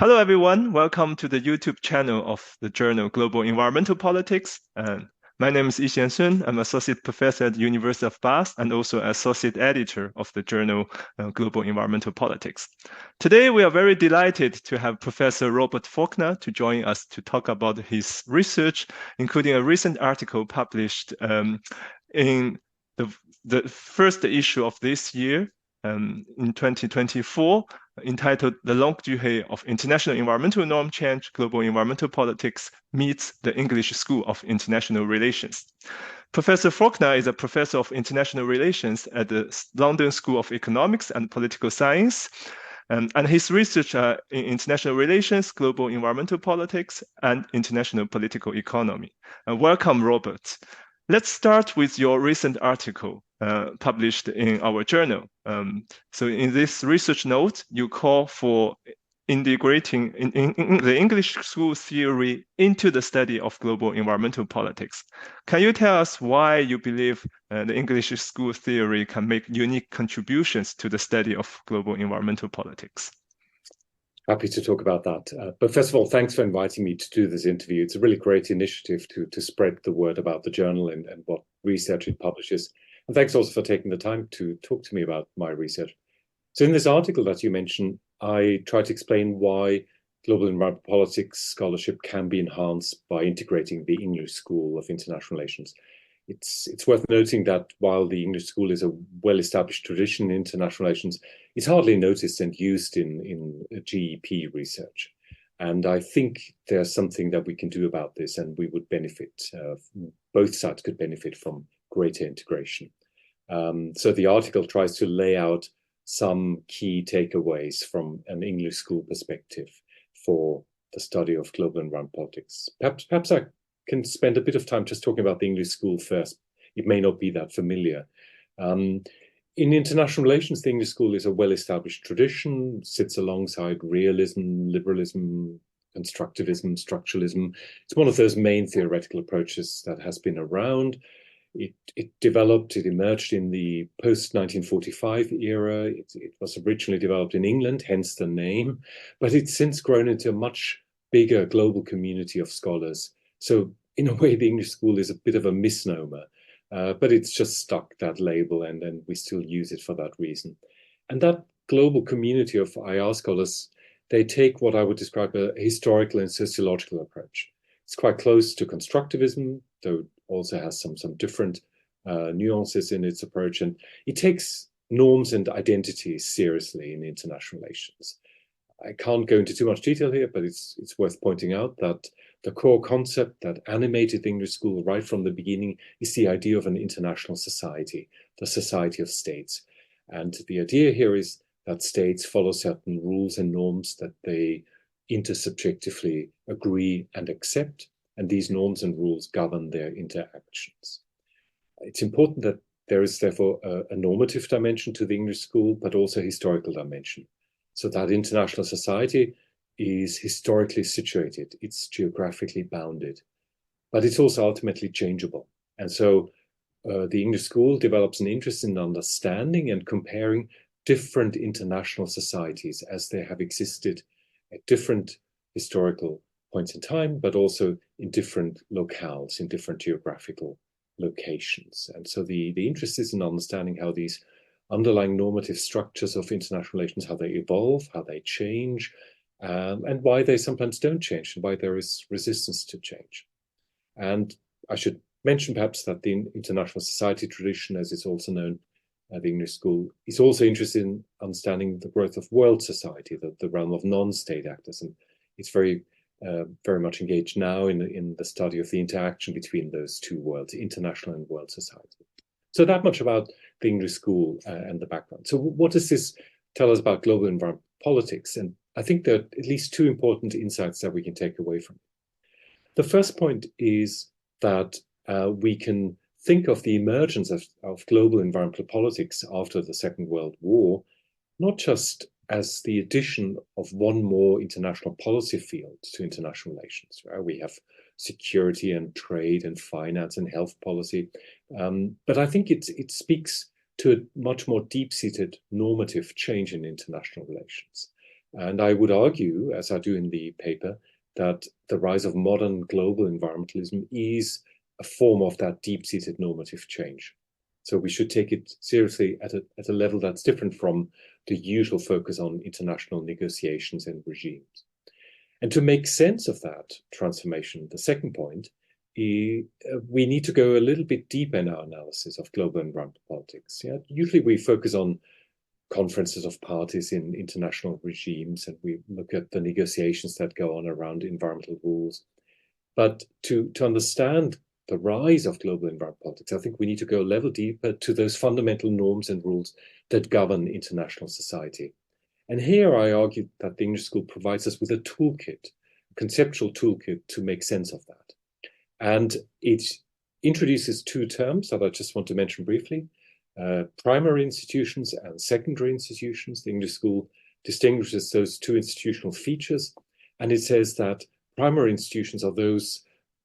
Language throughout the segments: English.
Hello, everyone. Welcome to the YouTube channel of the journal Global Environmental Politics. My name is Yixian Sun. I'm Associate Professor at the University of Bath and also Associate Editor of the journal Global Environmental Politics. Today, we are very delighted to have Professor Robert Falkner to join us to talk about his research, including a recent article published in the first issue of this year, in 2024, entitled The Longue Durée of International Environmental Norm Change, Global Environmental Politics Meets the English School of International Relations. Professor Falkner is a professor of international relations at the London School of Economics and Political Science, and his research in international relations, global environmental politics, and international political economy. Welcome, Robert. Let's start with your recent article published in our journal. So in this research note, you call for integrating in the English school theory into the study of global environmental politics. Can you tell us why you believe the English school theory can make unique contributions to the study of global environmental politics? Happy to talk about that. But first of all, thanks for inviting me to do this interview. It's a really great initiative to spread the word about the journal and what research it publishes. And thanks also for taking the time to talk to me about my research. So in this article that you mentioned, I try to explain why global environmental politics scholarship can be enhanced by integrating the English School of International Relations. It's worth noting that while the English school is a well-established tradition in international relations, it's hardly noticed and used in GEP research. And I think there's something that we can do about this, and we would benefit, both sides could benefit from greater integration. So the article tries to lay out some key takeaways from an English school perspective for the study of global environmental politics. Perhaps I can spend a bit of time just talking about the English school first. It may not be that familiar. In international relations, the English school is a well-established tradition, sits alongside realism, liberalism, constructivism, structuralism. It's one of those main theoretical approaches that has been around. It emerged in the post-1945 era. It was originally developed in England, hence the name, but it's since grown into a much bigger global community of scholars. So in a way, the English school is a bit of a misnomer, but it's just stuck that label, and we still use it for that reason. And that global community of IR scholars, they take what I would describe a historical and sociological approach. It's quite close to constructivism, though it also has some different nuances in its approach, and it takes norms and identities seriously in international relations. I can't go into too much detail here, but it's worth pointing out that the core concept that animated the English school right from the beginning is the idea of an international society, the society of states. And the idea here is that states follow certain rules and norms that they intersubjectively agree and accept, and these norms and rules govern their interactions. It's important that there is therefore a normative dimension to the English school, but also a historical dimension. So that international society is historically situated, it's geographically bounded, but it's also ultimately changeable. And so the English school develops an interest in understanding and comparing different international societies as they have existed at different historical points in time, but also in different locales, in different geographical locations. And so the interest is in understanding how these underlying normative structures of international relations, how they evolve, how they change, and why they sometimes don't change, and why there is resistance to change. And I should mention perhaps that the international society tradition, as it's also known at the English school, is also interested in understanding the growth of world society, the realm of non-state actors. And it's very much engaged now in the study of the interaction between those two worlds, international and world society. So that much about the English school and the background. So what does this tell us about global environmental politics? And I think there are at least two important insights that we can take away from it. The first point is that we can think of the emergence of global environmental politics after the Second World War, not just as the addition of one more international policy field to international relations. Right? We have security and trade and finance and health policy. But I think it speaks to a much more deep-seated normative change in international relations. And I would argue, as I do in the paper, that the rise of modern global environmentalism is a form of that deep-seated normative change. So we should take it seriously at a level that's different from the usual focus on international negotiations and regimes. And to make sense of that transformation, the second point, we need to go a little bit deeper in our analysis of global environmental politics. Yeah? Usually we focus on conferences of parties in international regimes, and we look at the negotiations that go on around environmental rules. But to understand the rise of global environmental politics, I think we need to go a level deeper to those fundamental norms and rules that govern international society. And here I argue that the English school provides us with a toolkit, a conceptual toolkit to make sense of that. And it introduces two terms that I just want to mention briefly. Primary institutions and secondary institutions. The English school distinguishes those two institutional features, and it says that primary institutions are those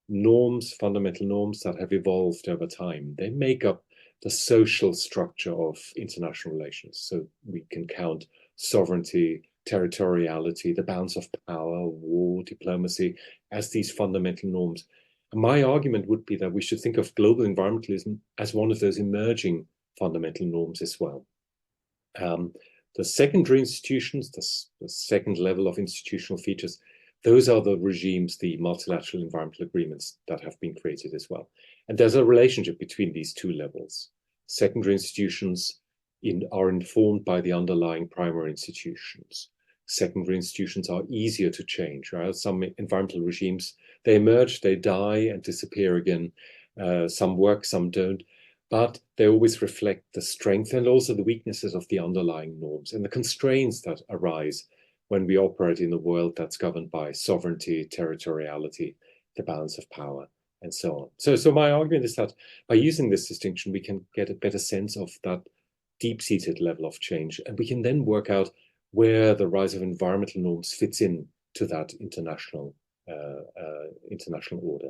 norms, fundamental norms that have evolved over time. They make up the social structure of international relations. So we can count sovereignty, territoriality, the balance of power, war, diplomacy as these fundamental norms. And my argument would be that we should think of global environmentalism as one of those emerging fundamental norms as well. The secondary institutions, the second level of institutional features, those are the regimes, the multilateral environmental agreements that have been created as well. And there's a relationship between these two levels. Secondary institutions are informed by the underlying primary institutions. Secondary institutions are easier to change. Right? Some environmental regimes, they emerge, they die and disappear again. Some work, some don't. But they always reflect the strength and also the weaknesses of the underlying norms and the constraints that arise when we operate in a world that's governed by sovereignty, territoriality, the balance of power, and so on. So my argument is that by using this distinction, we can get a better sense of that deep-seated level of change, and we can then work out where the rise of environmental norms fits in to that international order.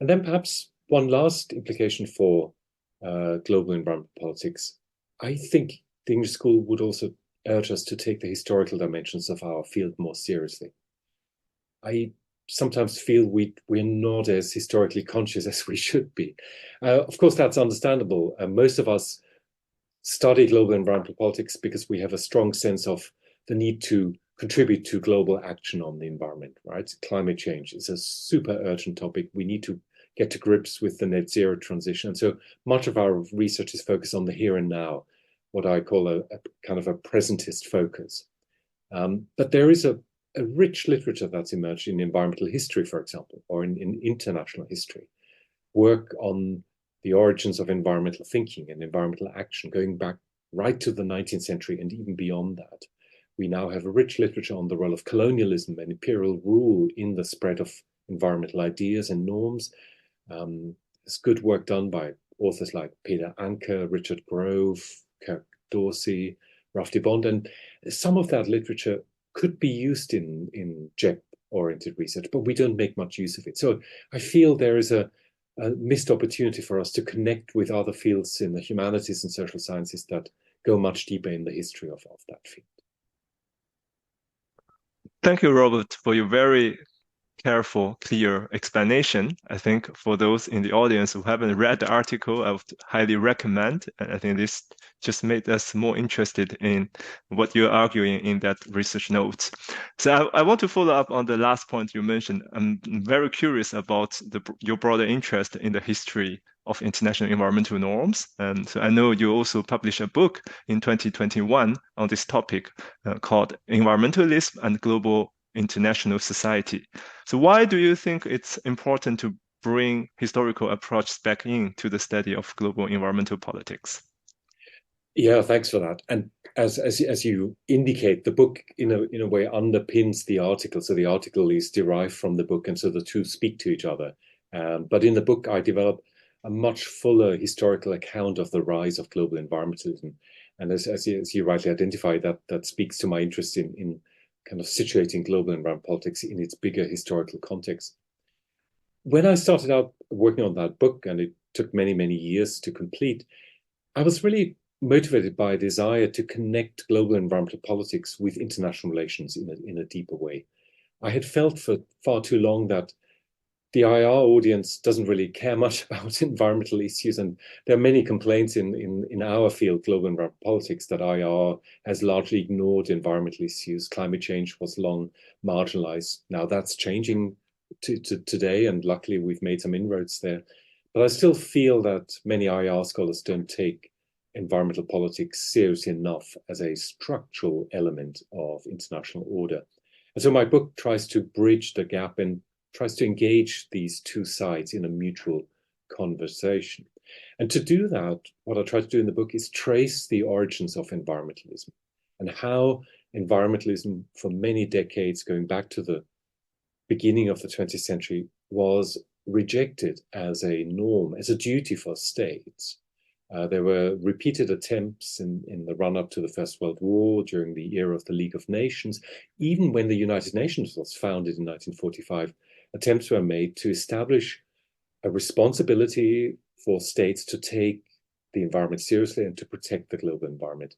And then perhaps one last implication for global environmental politics. I think the English school would also urge us to take the historical dimensions of our field more seriously. I sometimes feel we're not as historically conscious as we should be. Of course, that's understandable. Most of us study global environmental politics because we have a strong sense of the need to contribute to global action on the environment, right? Climate change is a super urgent topic. We need to get to grips with the net zero transition. And so much of our research is focused on the here and now, what I call a kind of a presentist focus. But there is a rich literature that's emerged in environmental history, for example, or in international history. Work on the origins of environmental thinking and environmental action, going back right to the 19th century and even beyond that. We now have a rich literature on the role of colonialism and imperial rule in the spread of environmental ideas and norms. There's good work done by authors like Peter Anker, Richard Grove, Kirk Dorsey, Ralph Bond, and some of that literature could be used in JEP-oriented research, but we don't make much use of it. So I feel there is a missed opportunity for us to connect with other fields in the humanities and social sciences that go much deeper in the history of that field. Thank you, Robert, for your very careful, clear explanation. I think for those in the audience who haven't read the article, I would highly recommend. And I think this just made us more interested in what you're arguing in that research note. So I want to follow up on the last point you mentioned. I'm very curious about your broader interest in the history of international environmental norms. And so I know you also published a book in 2021 on this topic called Environmentalism and Global International Society. So why do you think it's important to bring historical approaches back into the study of global environmental politics? Yeah, thanks for that. And as you indicate, the book in a way underpins the article. So the article is derived from the book, and so the two speak to each other. But in the book, I develop a much fuller historical account of the rise of global environmentalism. And as you rightly identify, that speaks to my interest in kind of situating global environmental politics in its bigger historical context. When I started out working on that book, and it took many, many years to complete, I was really motivated by a desire to connect global environmental politics with international relations in a deeper way. I had felt for far too long that the IR audience doesn't really care much about environmental issues, and there are many complaints in our field, global environmental politics, that IR has largely ignored environmental issues. Climate change was long marginalized. Now that's changing to today, and luckily we've made some inroads there. But I still feel that many IR scholars don't take environmental politics seriously enough as a structural element of international order. And so my book tries to bridge the gap and tries to engage these two sides in a mutual conversation. And to do that, what I try to do in the book is trace the origins of environmentalism and how environmentalism, for many decades, going back to the beginning of the 20th century, was rejected as a norm, as a duty for states. There were repeated attempts in the run-up to the First World War, during the era of the League of Nations. Even when the United Nations was founded in 1945, attempts were made to establish a responsibility for states to take the environment seriously and to protect the global environment.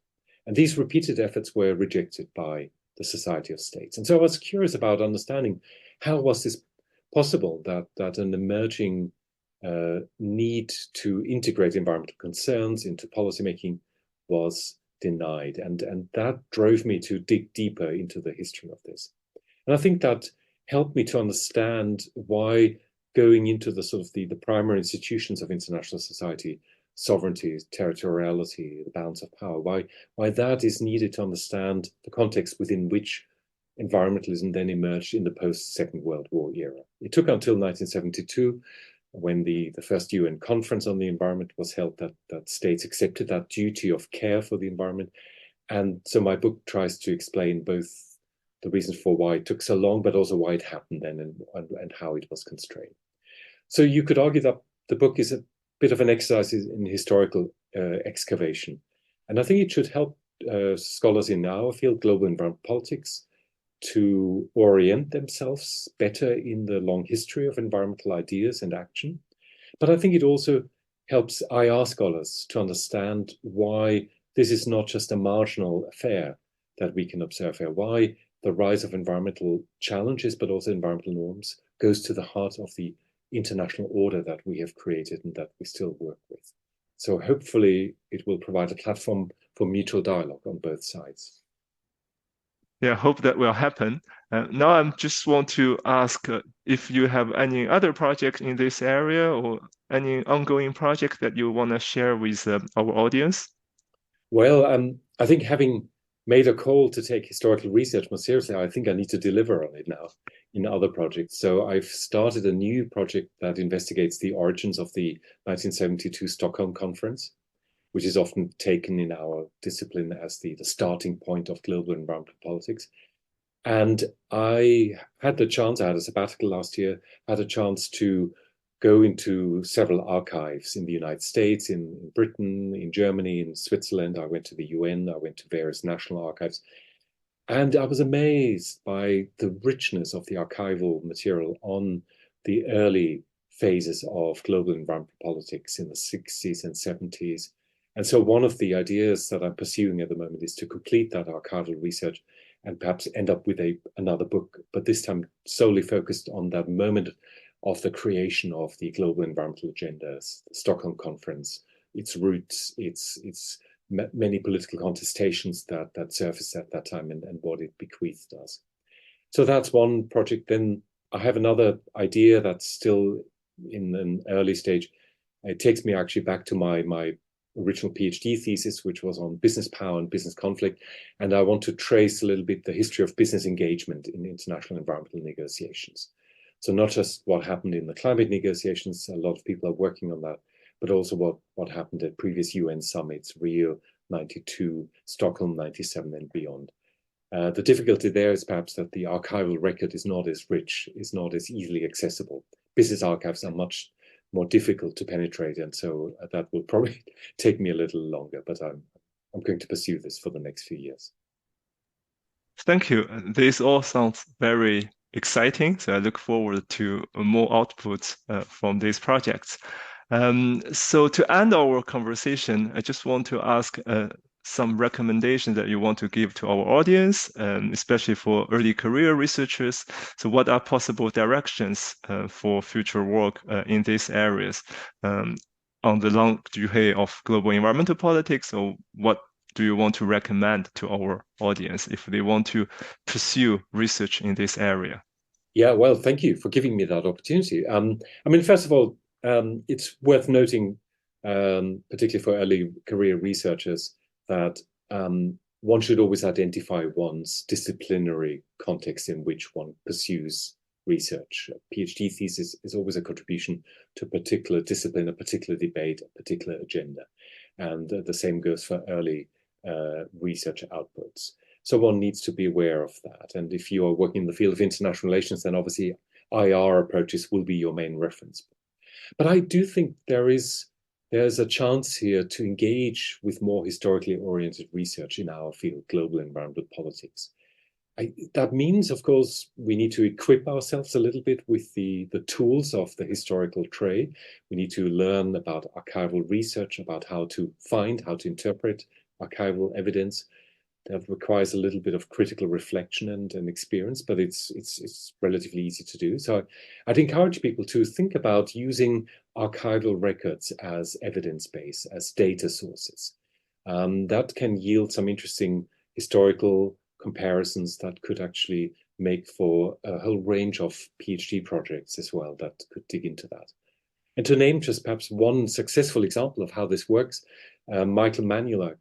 And these repeated efforts were rejected by the Society of States. And so I was curious about understanding how was this possible that an emerging need to integrate environmental concerns into policymaking was denied. And that drove me to dig deeper into the history of this. And I think that helped me to understand why going into the sort of the primary institutions of international society, sovereignty, territoriality, the balance of power, why that is needed to understand the context within which environmentalism then emerged in the post-Second World War era. It took until 1972, when the first UN conference on the environment was held, that states accepted that duty of care for the environment. And so my book tries to explain both the reasons for why it took so long, but also why it happened then and how it was constrained. So you could argue that the book is a bit of an exercise in historical excavation. And I think it should help scholars in our field, global environmental politics, to orient themselves better in the long history of environmental ideas and action. But I think it also helps IR scholars to understand why this is not just a marginal affair that we can observe here, why the rise of environmental challenges, but also environmental norms, goes to the heart of the international order that we have created and that we still work with. So hopefully it will provide a platform for mutual dialogue on both sides. Yeah, hope that will happen. Now I just want to ask if you have any other project in this area or any ongoing project that you want to share with our audience. Well, I think having made a call to take historical research more seriously, I think I need to deliver on it now in other projects. So I've started a new project that investigates the origins of the 1972 Stockholm Conference, which is often taken in our discipline as the starting point of global environmental politics. And I had a sabbatical last year, had a chance to go into several archives in the United States, in Britain, in Germany, in Switzerland. I went to the UN, I went to various national archives. And I was amazed by the richness of the archival material on the early phases of global environmental politics in the 60s and 70s. And so one of the ideas that I'm pursuing at the moment is to complete that archival research and perhaps end up with another book, but this time solely focused on that moment of the creation of the global environmental agendas, the Stockholm Conference, its roots, its many political contestations that surfaced at that time and what it bequeathed us. So that's one project. Then I have another idea that's still in an early stage. It takes me actually back to my original PhD thesis, which was on business power and business conflict. And I want to trace a little bit the history of business engagement in international environmental negotiations. So not just what happened in the climate negotiations, a lot of people are working on that, but also what happened at previous UN summits, Rio 92, Stockholm 97 and beyond. The difficulty there is perhaps that the archival record is not as rich, is not as easily accessible. Business archives are much more difficult to penetrate, and so that will probably take me a little longer, but I'm going to pursue this for the next few years. Thank you. This all sounds very exciting, so I look forward to more outputs from these projects. So to end our conversation, I just want to ask some recommendations that you want to give to our audience, especially for early career researchers. So what are possible directions for future work in these areas on the longue durée of global environmental politics? Or what do you want to recommend to our audience if they want to pursue research in this area? Yeah, well, thank you for giving me that opportunity. I mean, first of all, it's worth noting, particularly for early career researchers, that one should always identify one's disciplinary context in which one pursues research. A PhD thesis is always a contribution to a particular discipline, a particular debate, a particular agenda. And the same goes for early research outputs. So one needs to be aware of that. And if you are working in the field of international relations, then obviously IR approaches will be your main reference. But I do think there's a chance here to engage with more historically oriented research in our field, global environmental politics. That means, of course, we need to equip ourselves a little bit with the tools of the historical tray. We need to learn about archival research, about how to find, how to interpret archival evidence. That requires a little bit of critical reflection and experience, but it's relatively easy to do. So I'd encourage people to think about using archival records as evidence base, as data sources. That can yield some interesting historical comparisons that could actually make for a whole range of PhD projects as well that could dig into that. And to name just perhaps one successful example of how this works, Michael Manula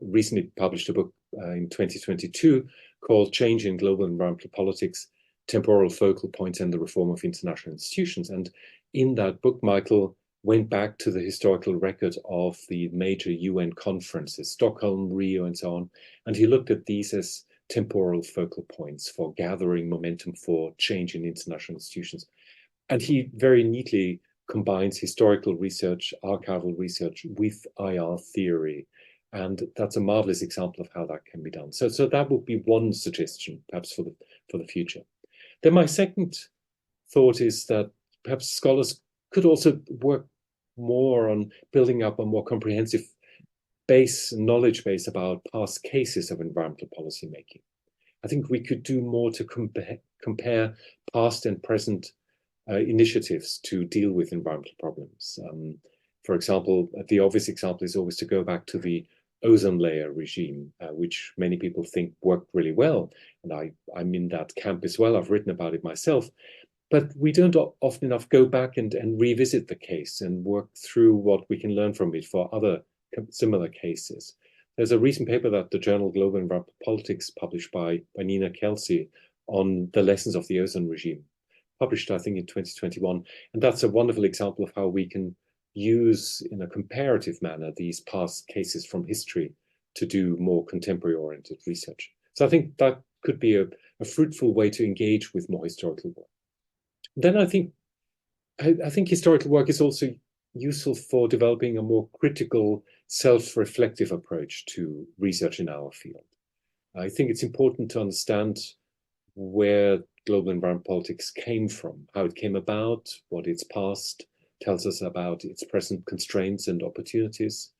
recently published a book in 2022 called Change in Global Environmental Politics, Temporal Focal Points and the Reform of International Institutions. And in that book, Michael went back to the historical record of the major UN conferences, Stockholm, Rio, and so on. And he looked at these as temporal focal points for gathering momentum for change in international institutions. And he very neatly combines historical research, archival research with IR theory. And that's a marvelous example of how that can be done. So that would be one suggestion, perhaps for the future. Then my second thought is that perhaps scholars could also work more on building up a more comprehensive knowledge base about past cases of environmental policy making. I think we could do more to compare past and present initiatives to deal with environmental problems. For example, the obvious example is always to go back to the ozone layer regime, which many people think worked really well. And I'm in that camp as well. I've written about it myself. But we don't often enough go back and revisit the case and work through what we can learn from it for other similar cases. There's a recent paper that the journal Global Environmental Politics published by Nina Kelsey on the lessons of the ozone regime, published, I think, in 2021. And that's a wonderful example of how we can use, in a comparative manner, these past cases from history to do more contemporary-oriented research. So I think that could be a fruitful way to engage with more historical work. Then I think historical work is also useful for developing a more critical, self-reflective approach to research in our field. I think it's important to understand where global environmental politics came from, how it came about, what its past tells us about its present constraints and opportunities.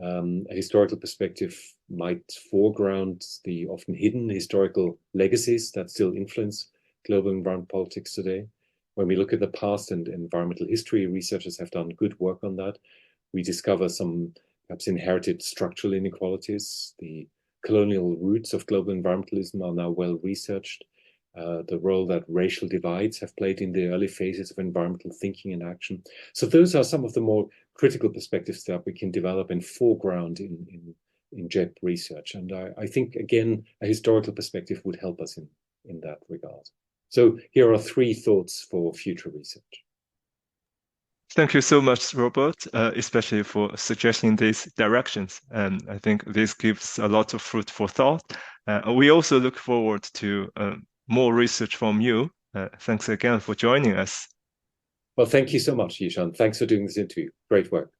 A historical perspective might foreground the often hidden historical legacies that still influence global environmental politics today. When we look at the past and environmental history, researchers have done good work on that. We discover some perhaps inherited structural inequalities. The colonial roots of global environmentalism are now well researched. The role that racial divides have played in the early phases of environmental thinking and action. So those are some of the more critical perspectives that we can develop and foreground in JEP research. And I think, again, a historical perspective would help us in that regard. So here are 3 thoughts for future research. Thank you so much, Robert, especially for suggesting these directions. And I think this gives a lot of fruit for thought. We also look forward to more research from you. Thanks again for joining us. Well, thank you so much, Yixian. Thanks for doing this interview. Great work.